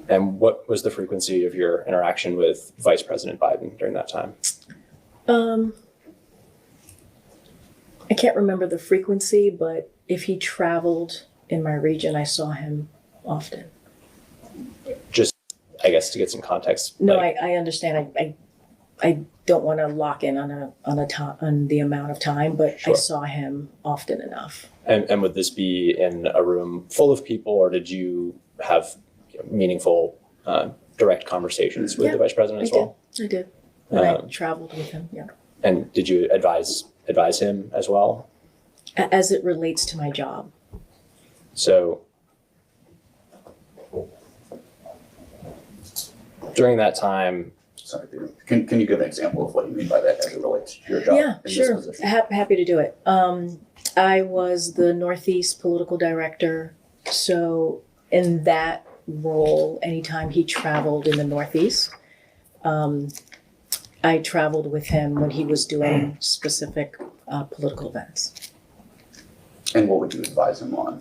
And what was the frequency of your interaction with Vice President Biden during that time? I can't remember the frequency, but if he traveled in my region, I saw him often. Just, I guess, to get some context. No, I understand. I don't want to lock in on the amount of time, but sure. I saw him often enough. And would this be in a room full of people, or did you have meaningful, direct conversations with the vice president as well? I did. And I traveled with him. Yeah. And did you advise him as well? As it relates to my job. So during that time, sorry, can you give an example of what you mean by that as it relates to your job? Yeah, sure. Happy to do it. I was the Northeast political director. So in that role, anytime he traveled in the Northeast, I traveled with him when he was doing specific political events. And what would you advise him on?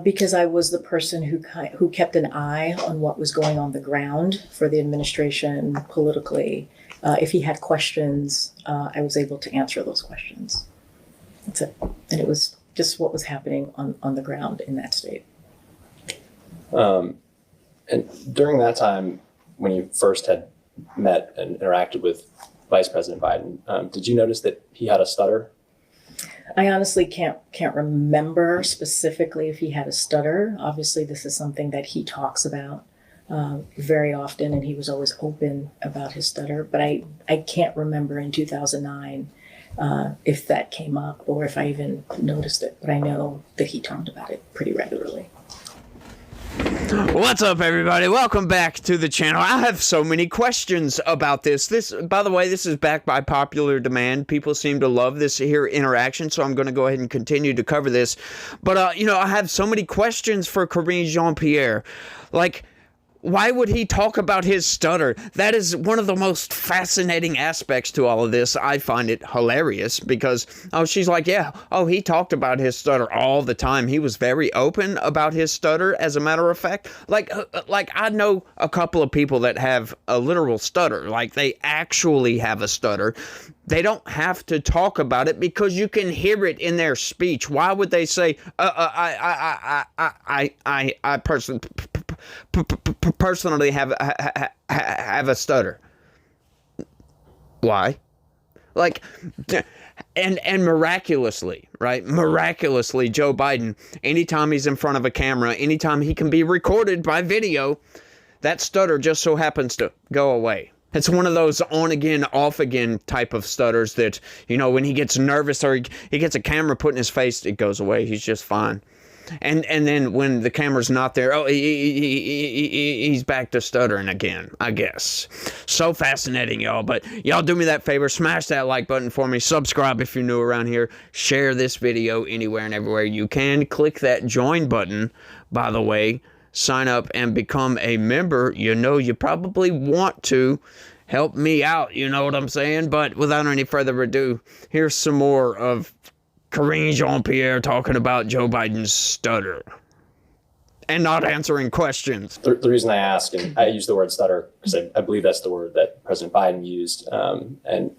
Because I was the person who kept an eye on what was going on the ground for the administration politically. If he had questions, I was able to answer those questions. That's it. And it was just what was happening on the ground in that state. And during that time, when you first had met and interacted with Vice President Biden, did you notice that he had a stutter? I honestly can't remember specifically if he had a stutter. Obviously, this is something that he talks about very often, and he was always open about his stutter. But I can't remember in 2009 if that came up or if I even noticed it. But I know that he talked about it pretty regularly. What's up, everybody? Welcome back to the channel. I have so many questions about this. By the way, this is backed by popular demand. People seem to love this here interaction, so I'm going to go ahead and continue to cover this. But, I have so many questions for Karine Jean-Pierre. Like, why would he talk about his stutter? That is one of the most fascinating aspects to all of this. I find it hilarious because, she's like, he talked about his stutter all the time. He was very open about his stutter, as a matter of fact. Like I know a couple of people that have a literal stutter. Like, they actually have a stutter. They don't have to talk about it because you can hear it in their speech. Why would they say, I personally have a stutter? Why? Like, and miraculously, right? Miraculously, Joe Biden, anytime he's in front of a camera, anytime he can be recorded by video, that stutter just so happens to go away. It's one of those on again, off again type of stutters that, when he gets nervous or he gets a camera put in his face, it goes away. He's just fine. And then when the camera's not there, he's back to stuttering again, I guess. So fascinating, y'all. But y'all do me that favor. Smash that like button for me. Subscribe if you're new around here. Share this video anywhere and everywhere you can. Click that join button, by the way. Sign up and become a member. You probably want to help me out. You know what I'm saying? But without any further ado, here's some more of Karine Jean-Pierre talking about Joe Biden's stutter and not answering questions. The reason I ask, and I use the word stutter because I believe that's the word that President Biden used. And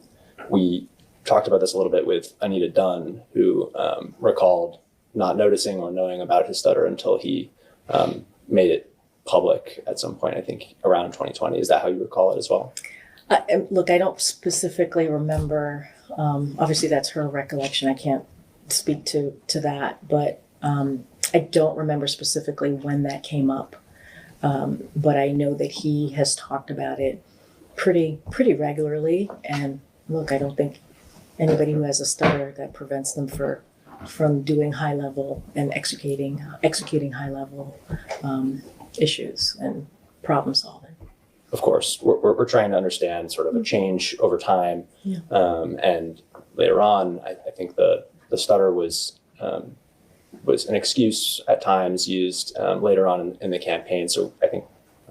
we talked about this a little bit with Anita Dunn, who recalled not noticing or knowing about his stutter until he made it public at some point, I think around 2020. Is that how you recall it as well? Look, I don't specifically remember. Obviously, that's her recollection. I can't speak to that, but I don't remember specifically when that came up. But I know that he has talked about it pretty regularly. And look, I don't think anybody who has a stutter, that prevents them from doing high level and executing high level issues and problem solving. Of course, we're trying to understand sort of a change over time. Yeah. And later on, I think the stutter was an excuse at times used later on in the campaign. So I think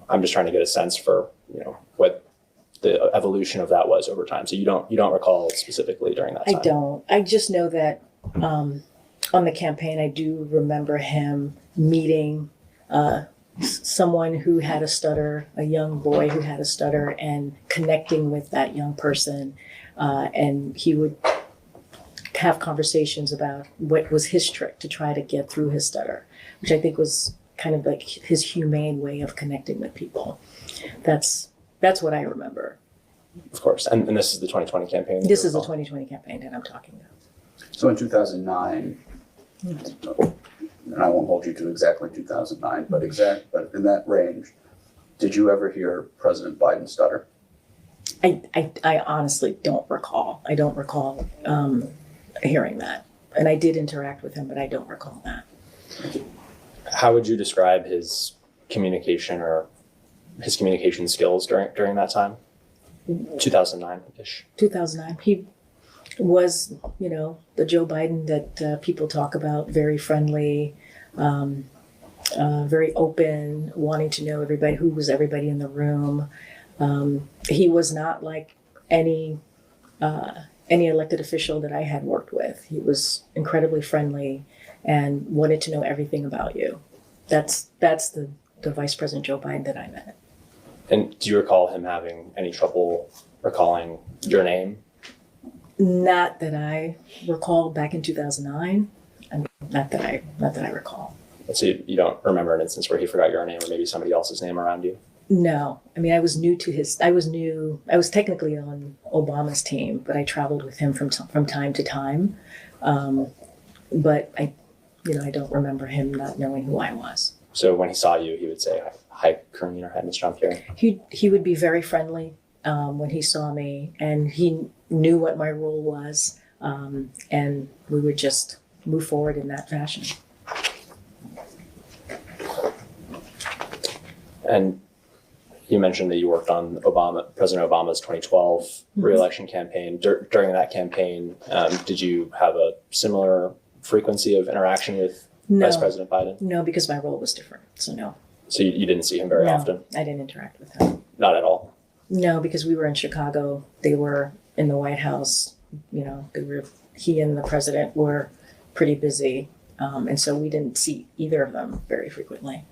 I'm just trying to get a sense for what the evolution of that was over time. So you don't recall specifically during that time? I don't. I just know that on the campaign, I do remember him meeting someone who had a stutter, a young boy who had a stutter, and connecting with that young person. And he would have conversations about what was his trick to try to get through his stutter, which I think was kind of like his humane way of connecting with people. That's what I remember. Of course. And this is the 2020 campaign? This is the 2020 campaign that I'm talking about. So in 2009, and I won't hold you to exactly 2009, but in that range, did you ever hear President Biden stutter? I honestly don't recall. I don't recall hearing that. And I did interact with him, but I don't recall that. How would you describe his communication skills during that time? 2009-ish. 2009. He was, the Joe Biden that people talk about, very friendly, very open, wanting to know everybody in the room. He was not like any elected official that I had worked with. He was incredibly friendly and wanted to know everything about you. That's the Vice President Joe Biden that I met. And do you recall him having any trouble recalling your name? Not that I recall back in 2009. Not that I recall. So you don't remember an instance where he forgot your name or maybe somebody else's name around you? No. I mean, I was technically on Obama's team, but I traveled with him from time to time. But I don't remember him not knowing who I was. So when he saw you, he would say, "Hi, Karine," or "Hi, Ms. Jean-Pierre." He would be very friendly when he saw me, and he knew what my role was, and we would just move forward in that fashion. And you mentioned that you worked on President Obama's 2012 re-election campaign. During that campaign, did you have a similar frequency of interaction with Vice President Biden? No, because my role was different, so no. So you didn't see him very often? I didn't interact with him. Not at all? No, because we were in Chicago. They were in the White House. He and the president were pretty busy. And so we didn't see either of them very frequently.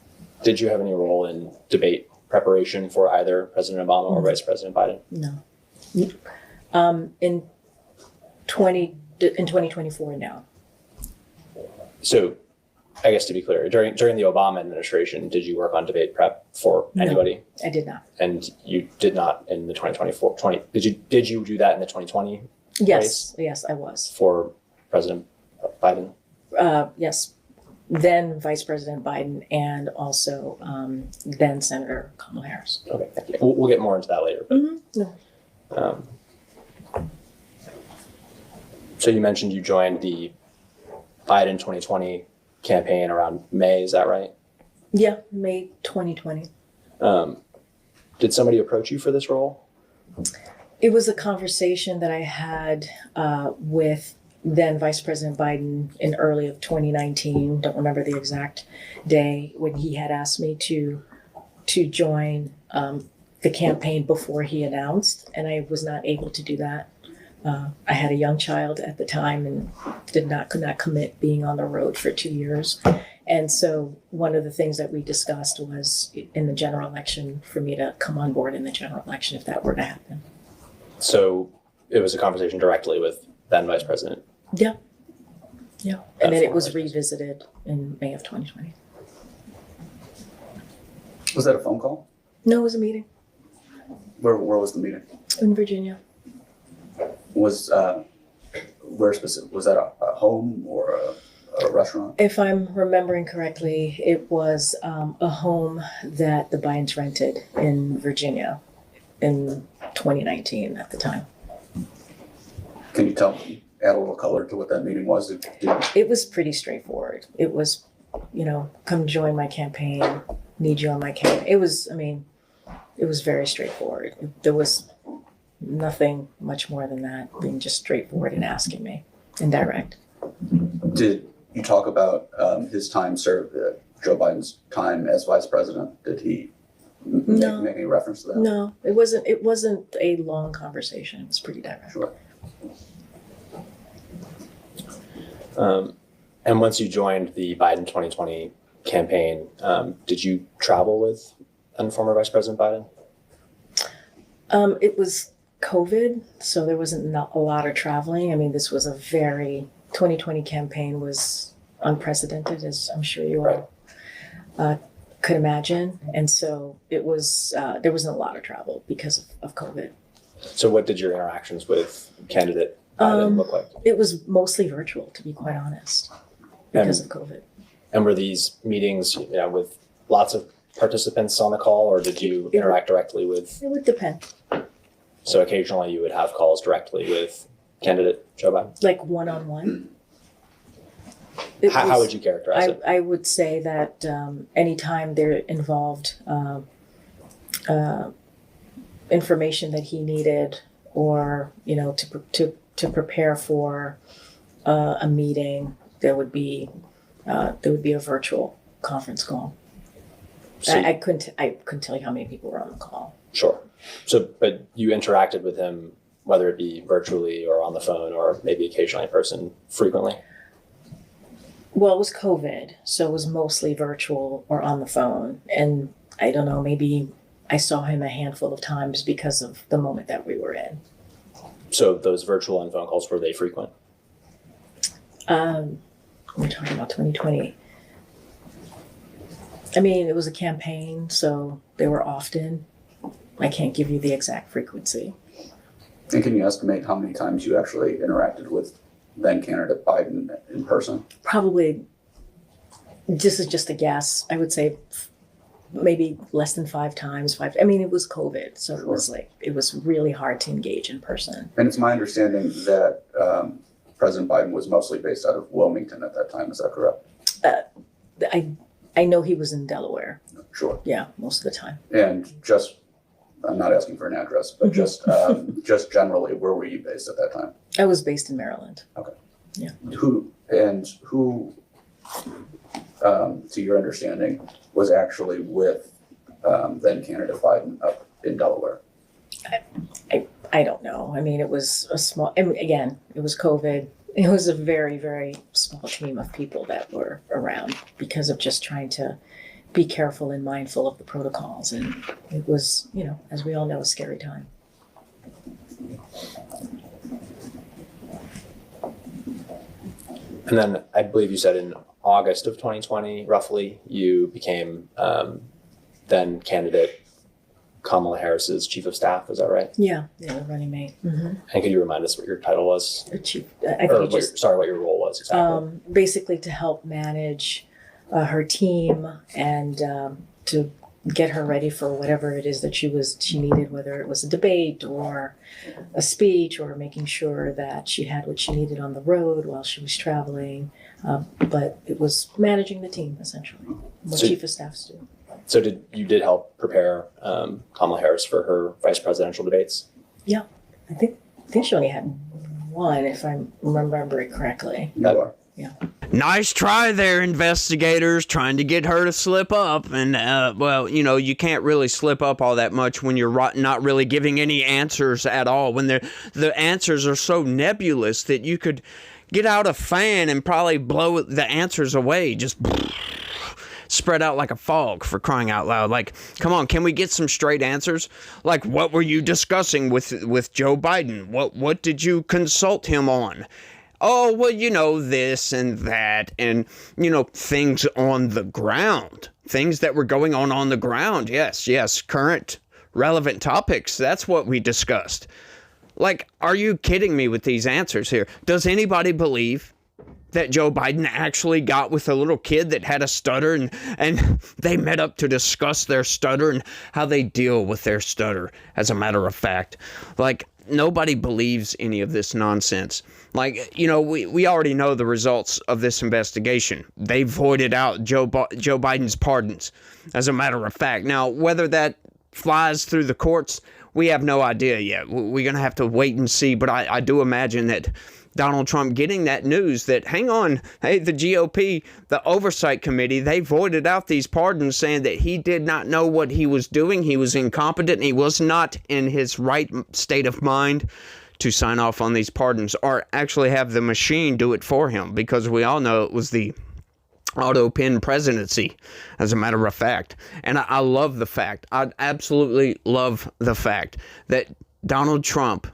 Did you have any role in debate preparation for either President Obama or Vice President Biden? No. In 2024, no. So I guess to be clear, during the Obama administration, did you work on debate prep for anybody? No, I did not. And you did not in the 2024, did you do that in the 2020 Yes, race yes, I was. for President Biden? Yes, then Vice President Biden and also then Senator Kamala Harris. Okay, thank you. We'll get more into that later. But, No. So you mentioned you joined the Biden 2020 campaign around May, is that right? Yeah, May 2020. Did somebody approach you for this role? It was a conversation that I had with then Vice President Biden in early of 2019. Don't remember the exact day when he had asked me to join the campaign before he announced, and I was not able to do that. I had a young child at the time and could not commit being on the road for 2 years. And so one of the things that we discussed was in the general election for me to come on board in the general election if that were to happen. So it was a conversation directly with then Vice President? Yeah. Yeah. And then it was revisited in May of 2020. Was that a phone call? No, it was a meeting Where was the meeting? in Virginia. Was where specific? Was that a home or a restaurant? If I'm remembering correctly, it was a home that the Bidens rented in Virginia in 2019 at the time. Can you add a little color to what that meeting was? It was pretty straightforward. It was, come join my campaign, need you on my campaign. It was very straightforward. There was nothing much more than that, being just straightforward and asking me and direct. Did you talk about his time served, Joe Biden's time as vice president? Did he make any reference to that? No, it wasn't a long conversation. It was pretty direct. Sure. And once you joined the Biden 2020 campaign. Did you travel with and former Vice President Biden? It was COVID, so there wasn't not a lot of traveling. I mean, this was 2020 campaign was unprecedented, as I'm sure you all could imagine. And so it was, there wasn't a lot of travel because of COVID. So what did your interactions with candidate Biden look like? It was mostly virtual, to be quite honest, because of COVID. And were these meetings, with lots of participants on the call, or did you interact directly with? It would depend. So occasionally you would have calls directly with candidate Joe Biden? Like one-on-one. How would you characterize it? I would say that anytime there involved information that he needed, or to prepare for a meeting, there would be a virtual conference call. So, I couldn't tell you how many people were on the call. Sure. So, but you interacted with him, whether it be virtually or on the phone or maybe occasionally in person, frequently? Well, it was COVID, so it was mostly virtual or on the phone. And I don't know, maybe I saw him a handful of times because of the moment that we were in. So those virtual and phone calls, were they frequent? We're talking about 2020. I mean, it was a campaign, so they were often. I can't give you the exact frequency. And can you estimate how many times you actually interacted with then candidate Biden in person? Probably, this is just a guess, I would say maybe less than 5 times. I mean, it was COVID, so Sure. it was really hard to engage in person. And it's my understanding that President Biden was mostly based out of Wilmington at that time. Is that correct? I know he was in Delaware. Sure. Yeah, most of the time. And I'm not asking for an address, but just generally, where were you based at that time? I was based in Maryland. Who, to your understanding, was actually with then candidate Biden up in Delaware? I don't know. I mean, it was again, it was COVID. It was a very, very small team of people that were around because of just trying to be careful and mindful of the protocols. And it was, as we all know, a scary time. And then I believe you said in August of 2020, roughly, you became then candidate Kamala Harris's chief of staff. Is that right? Yeah, the running mate. Mm-hmm. And could you remind us what your title was? The chief. What your role was exactly? Basically to help manage her team and to get her ready for whatever it is that she needed, whether it was a debate or a speech or making sure that she had what she needed on the road while she was traveling. But it was managing the team, essentially, what chief of staffs do. So you did help prepare Kamala Harris for her vice presidential debates? Yeah, I think she only had one, if I remember it correctly. You are. Yeah. Nice try there, investigators, trying to get her to slip up. And, you can't really slip up all that much when you're not really giving any answers at all. When the answers are so nebulous that you could get out a fan and probably blow the answers away. Just spread out like a fog, for crying out loud. Like, come on, can we get some straight answers? Like, what were you discussing with Joe Biden? What did you consult him on? Oh, well, this and that, and, things on the ground, things that were going on the ground. Yes, current relevant topics. That's what we discussed. Like, are you kidding me with these answers here? Does anybody believe that Joe Biden actually got with a little kid that had a stutter and they met up to discuss their stutter and how they deal with their stutter, as a matter of fact? Like, nobody believes any of this nonsense. Like, we already know the results of this investigation. They voided out Joe Biden's pardons, as a matter of fact. Now, whether that flies through the courts, we have no idea yet. We're going to have to wait and see. But I do imagine that Donald Trump getting that news that, hang on, hey, the GOP, the Oversight Committee, they voided out these pardons, saying that he did not know what he was doing. He was incompetent. And he was not in his right state of mind to sign off on these pardons or actually have the machine do it for him, because we all know it was the auto pin presidency, as a matter of fact. And I love the fact, I absolutely love the fact that Donald Trump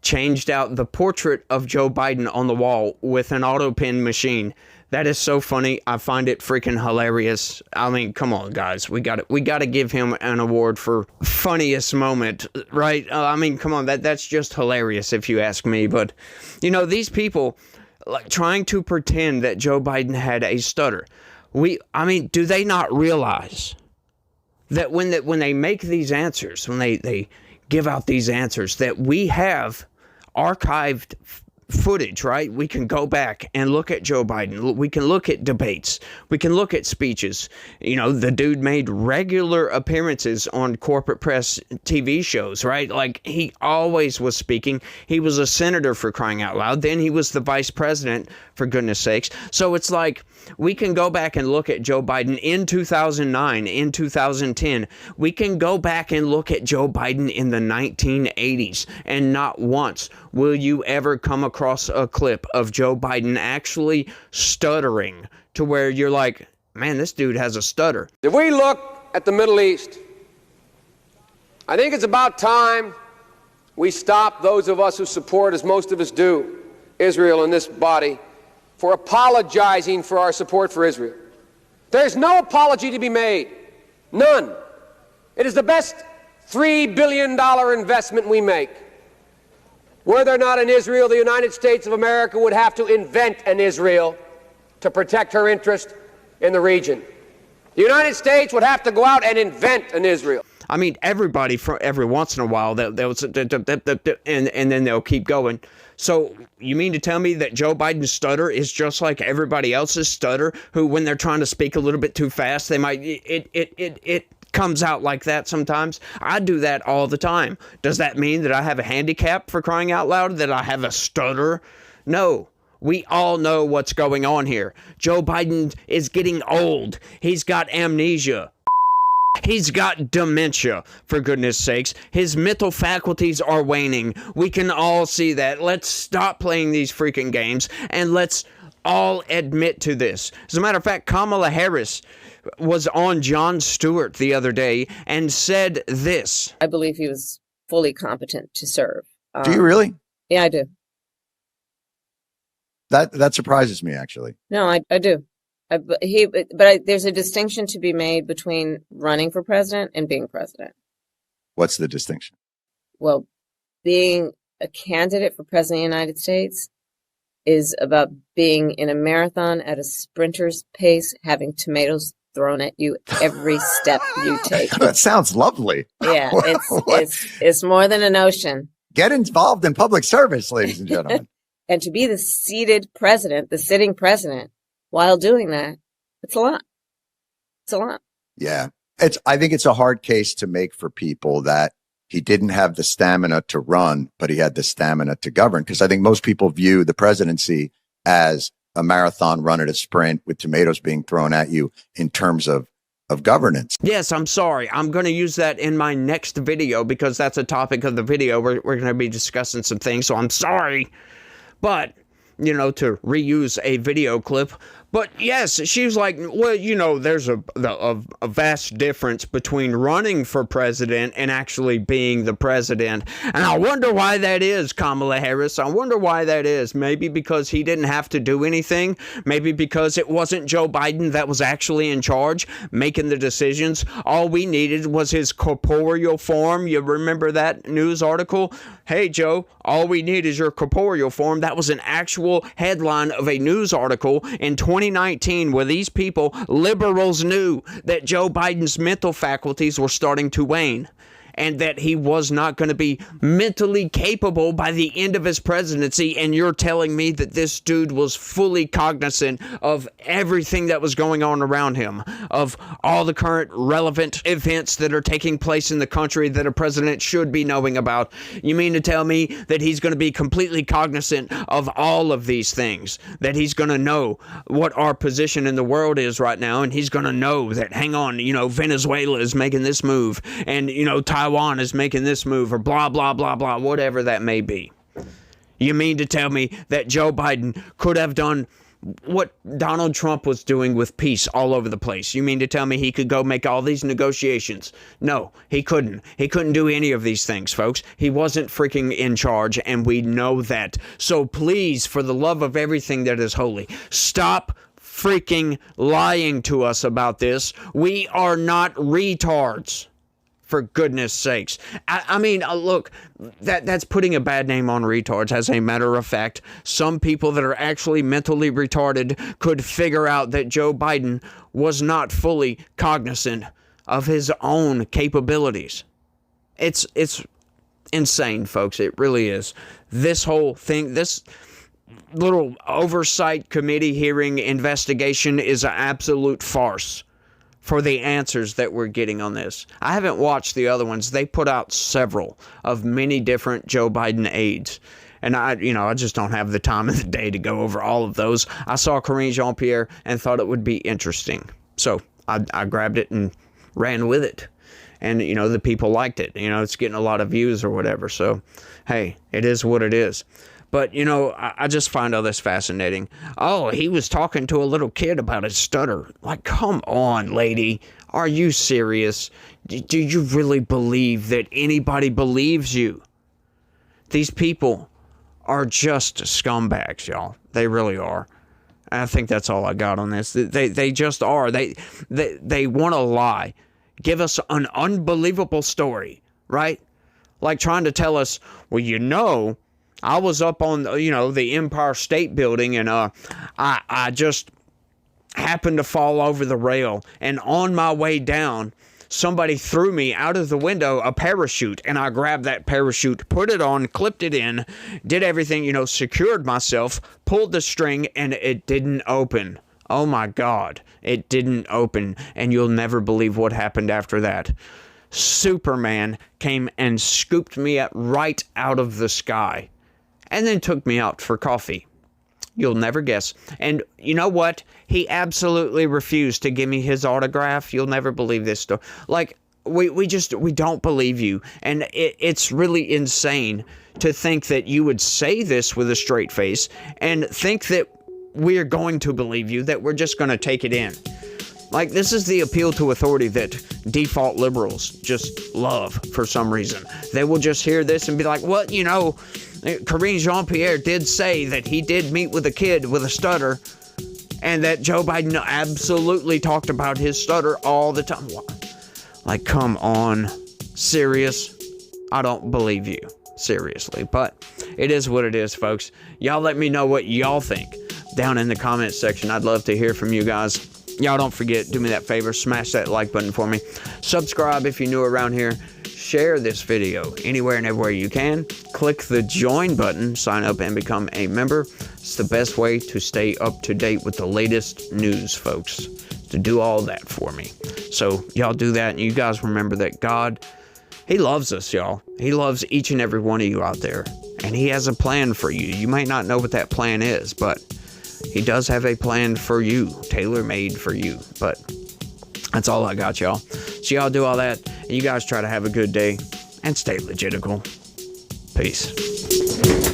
changed out the portrait of Joe Biden on the wall with an auto pin machine. That is so funny. I find it freaking hilarious. I mean, come on, guys. We got to give him an award for funniest moment, right? I mean, come on. That's just hilarious if you ask me. But, you know, these people like trying to pretend that Joe Biden had a stutter. I mean, do they not realize that when they make these answers, when they give out these answers, that we have archived footage, right? We can go back and look at Joe Biden. We can look at debates. We can look at speeches. You know, the dude made regular appearances on corporate press TV shows, right? Like, he always was speaking. He was a senator, for crying out loud. Then he was the vice president, for goodness sakes. So it's like, we can go back and look at Joe Biden in 2009, in 2010. We can go back and look at Joe Biden in the 1980s, and not once will you ever come across a clip of Joe Biden actually stuttering to where you're like, man, this dude has a stutter. If we look at the Middle East, I think it's about time we stop, those of us who support, as most of us do, Israel in this body, for apologizing for our support for Israel. There's no apology to be made. None. It is the best $3 billion investment we make. Were there not an Israel, the United States of America would have to invent an Israel to protect her interest in the region. The United States would have to go out and invent an Israel. I mean, everybody, for every once in a while, and then they'll keep going. So you mean to tell me that Joe Biden's stutter is just like everybody else's stutter, who, when they're trying to speak a little bit too fast, they might, it comes out like that sometimes? I do that all the time. Does that mean that I have a handicap, for crying out loud, that I have a stutter? No. We all know what's going on here. Joe Biden is getting old. He's got amnesia. He's got dementia, for goodness sakes. His mental faculties are waning. We can all see that. Let's stop playing these freaking games, and let's all admit to this. As a matter of fact, Kamala Harris was on Jon Stewart the other day and said this. I believe he was fully competent to serve. Do you really? Yeah, I do. That surprises me, actually. No, I do. There's a distinction to be made between running for president and being president. What's the distinction? Well, being a candidate for president of the United States is about being in a marathon at a sprinter's pace, having tomatoes thrown at you every step you take. That sounds lovely. Yeah, it's more than a notion. Get involved in public service, ladies and gentlemen. And to be the seated president, the sitting president, while doing that, it's a lot. It's a lot. Yeah. I think it's a hard case to make for people that he didn't have the stamina to run, but he had the stamina to govern. Because I think most people view the presidency as a marathon run at a sprint with tomatoes being thrown at you in terms of governance. Yes, I'm sorry. I'm going to use that in my next video because that's a topic of the video. We're going to be discussing some things, so I'm sorry. But, you know, to reuse a video clip. But yes, she was like, well, you know, there's a vast difference between running for president and actually being the president. And I wonder why that is, Kamala Harris. I wonder why that is. Maybe because he didn't have to do anything. Maybe because it wasn't Joe Biden that was actually in charge, making the decisions. All we needed was his corporeal form. You remember that news article? Hey, Joe, all we need is your corporeal form. That was an actual headline of a news article in 2019 where these people, liberals, knew that Joe Biden's mental faculties were starting to wane and that he was not going to be mentally capable by the end of his presidency. And you're telling me that this dude was fully cognizant of everything that was going on around him, of all the current relevant events that are taking place in the country that a president should be knowing about. You mean to tell me that he's going to be completely cognizant of all of these things, that he's going to know what our position in the world is right now, and he's going to know that, hang on, you know, Venezuela is making this move, and, you know, Taiwan is making this move, or blah, blah, blah, blah, whatever that may be. You mean to tell me that Joe Biden could have done what Donald Trump was doing with peace all over the place. You mean to tell me he could go make all these negotiations? No, he couldn't. He couldn't do any of these things, folks. He wasn't freaking in charge, and we know that. So please, for the love of everything that is holy, stop freaking lying to us about this. We are not retards. For goodness sakes. I mean, look, that's putting a bad name on retards. As a matter of fact, some people that are actually mentally retarded could figure out that Joe Biden was not fully cognizant of his own capabilities. It's insane, folks. It really is. This whole thing, this little oversight committee hearing investigation is an absolute farce for the answers that we're getting on this. I haven't watched the other ones. They put out several of many different Joe Biden aides. And I just don't have the time of the day to go over all of those. I saw Karine Jean-Pierre and thought it would be interesting. So I grabbed it and ran with it. And, the people liked it. It's getting a lot of views or whatever. So, hey, it is what it is. But, I just find all this fascinating. Oh, he was talking to a little kid about his stutter. Like, come on, lady. Are you serious? Do you really believe that anybody believes you? These people are just scumbags, y'all. They really are. And I think that's all I got on this. They just are. They want to lie. Give us an unbelievable story, right? Like trying to tell us, well, I was up on, the Empire State Building, and I just happened to fall over the rail. And on my way down, somebody threw me out of the window a parachute, and I grabbed that parachute, put it on, clipped it in, did everything, secured myself, pulled the string, and it didn't open. Oh my God, it didn't open, and you'll never believe what happened after that. Superman came and scooped me up right out of the sky. And then took me out for coffee. You'll never guess. And you know what? He absolutely refused to give me his autograph. You'll never believe this story. Like, we don't believe you. And it's really insane to think that you would say this with a straight face and think that we're going to believe you, that we're just going to take it in. Like, this is the appeal to authority that default liberals just love for some reason. They will just hear this and be like, well, Karine Jean-Pierre did say that he did meet with a kid with a stutter and that Joe Biden absolutely talked about his stutter all the time. Like, come on. Serious? I don't believe you. Seriously. But it is what it is, folks. Y'all let me know what y'all think down in the comments section. I'd love to hear from you guys. Y'all don't forget, do me that favor, smash that like button for me. Subscribe if you're new around here. Share this video anywhere and everywhere you can. Click the join button, sign up and become a member. It's the best way to stay up to date with the latest news, folks. To do all that for me. So y'all do that, and you guys remember that God, He loves us, y'all. He loves each and every one of you out there. And He has a plan for you. You might not know what that plan is, but He does have a plan for you, tailor-made for you. But that's all I got, y'all. So y'all do all that, and you guys try to have a good day and stay legitical. Peace.